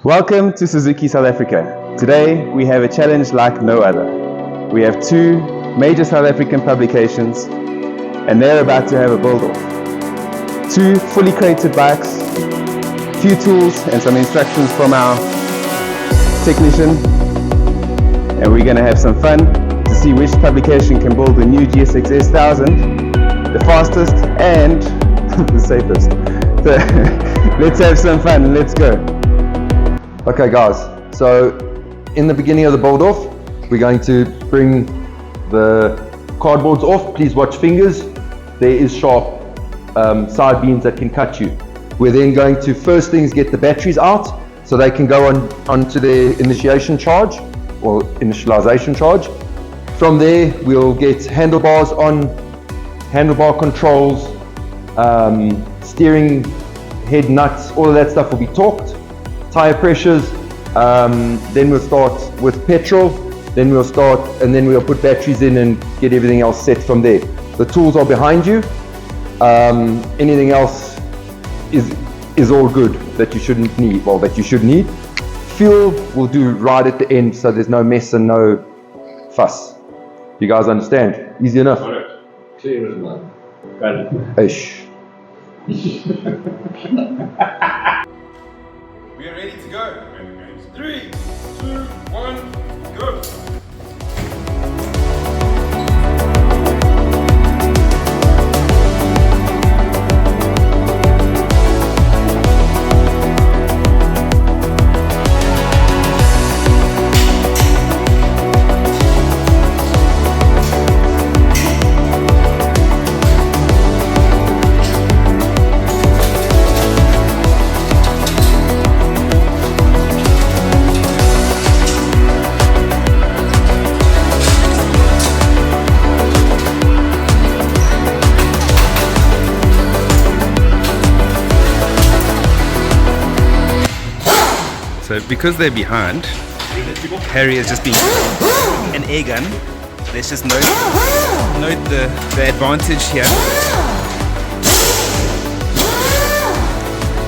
Welcome to Suzuki South Africa. Today we have a challenge like no other. We have two major South African publications and they're about to have a build-off. Two fully crated bikes, few tools and some instructions from our technician, and we're going to have some fun to see which publication can build the new GSX S1000 the fastest and the safest. So let's have some fun, let's go. Okay guys, so in the beginning of the build off, we're going to bring the cardboards off. Please watch fingers. There is sharp side beams that can cut you. We're then going to first things get the batteries out so they can go onto their initiation charge or initialization charge. From there we'll get handlebars on, handlebar controls, steering head nuts, all of that stuff will be torqued. Tire pressures, then we'll start with petrol, then we'll start and then we'll put batteries in and get everything else set from there. The tools are behind you. Anything else is all good that you shouldn't need, well that you should need. Fuel we'll do right at the end so there's no mess and no fuss. You guys understand? Easy enough? Clear as mud. Got it. Ish. We are ready to go. 3, 2, 1, go. So because they're behind, Harry has just been an air gun. Let's just note the advantage here.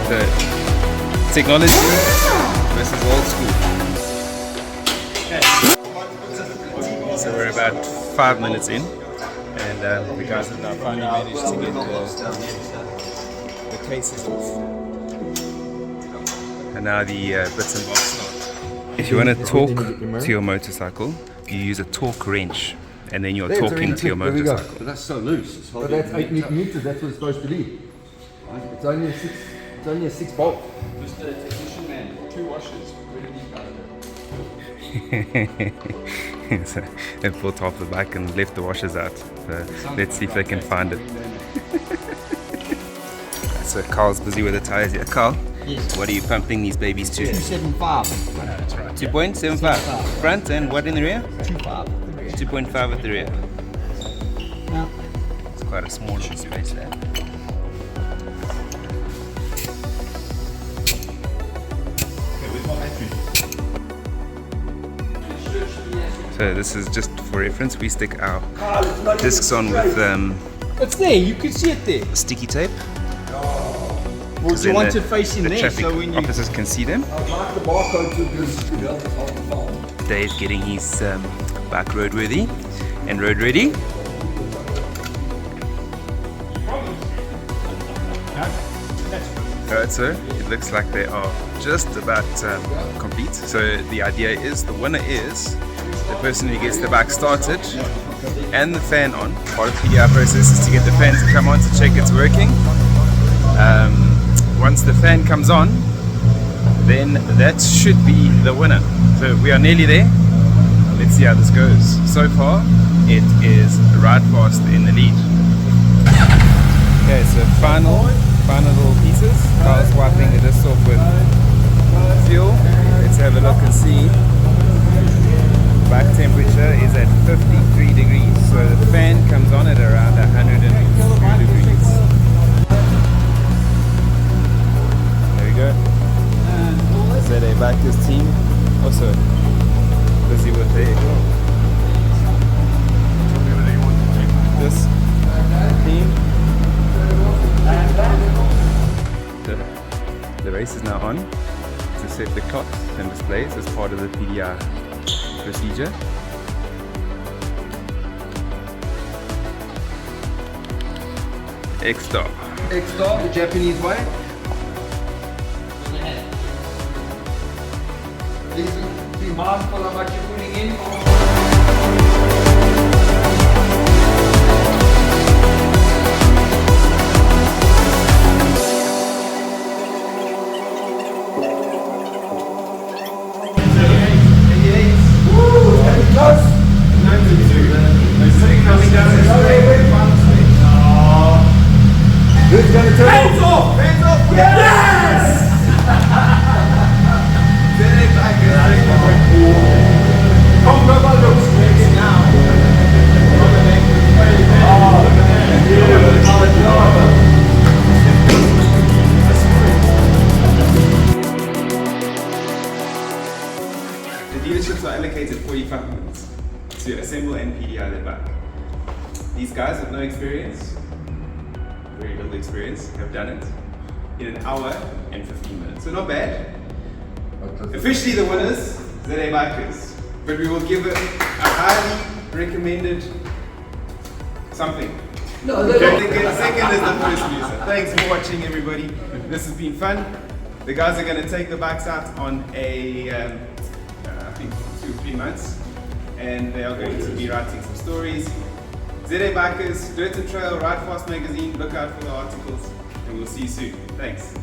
The technology versus old school. So we're about 5 minutes in, and the guys have now finally managed to get the cases off. And now the bits and bobs start. If you want to talk to your motorcycle, you use a torque wrench, and then you're talking to your motorcycle. But that's so loose. But that's 8 meters, that's what it's supposed to be. It's only a 6 bolt. Mr. Technician Man, 2 washers. Where did he go? So they pulled off the bike and left the washers out. So let's see if they can find it. So Carl's busy with the tires here. Carl? Yes. What are you pumping these babies to? 2.75. That's right. 2.75 front, and what in the rear? 2.5. 2.5 at the rear. No. It's quite a small little space there. So this is just for reference. We stick our discs on with It's there, you can see it there. sticky tape. Well, you want it facing the there, traffic so when you... officers can see them. Like the barcode to Dave getting his bike roadworthy and road ready. Alright, so it looks like they are just about complete. So the idea is, the winner is the person who gets the bike started and the fan on. Part of the PDI process is to get the fan to come on to check it's working. Once the fan comes on, then that should be the winner. So we are nearly there. Let's see how this goes. So far, it is right fast in the lead. Okay, so final little pieces. Carl's wiping the disc off with fuel. Let's have a look and see. Bike temperature is at 53 degrees. So the fan comes on at around 102 degrees. There we go. Zede Bikers team also busy with their this team. The race is now on. It's a set the cloth and displays as part of the PDI procedure. X-Star. X-Star, the Japanese way. Please be mindful of what you're putting in. Who's going to turn Hands off! Hands off! Yes! Come over, looks next now. The dealerships are allocated 45 minutes to assemble and PDI their bike. These guys with no experience, very little experience, have done it in an hour and 15 minutes. So not bad. Officially the winners, ZA Bikers. But we will give it a highly recommended something. No, Second is the first loser. Thanks for watching, everybody. This has been fun. The guys are going to take the bikes out on I think 2 or 3 months, and they are going to be writing some stories. ZA Bikers, Dirt and Trail, Ride Fast magazine, look out for the articles, and we'll see you soon. Thanks.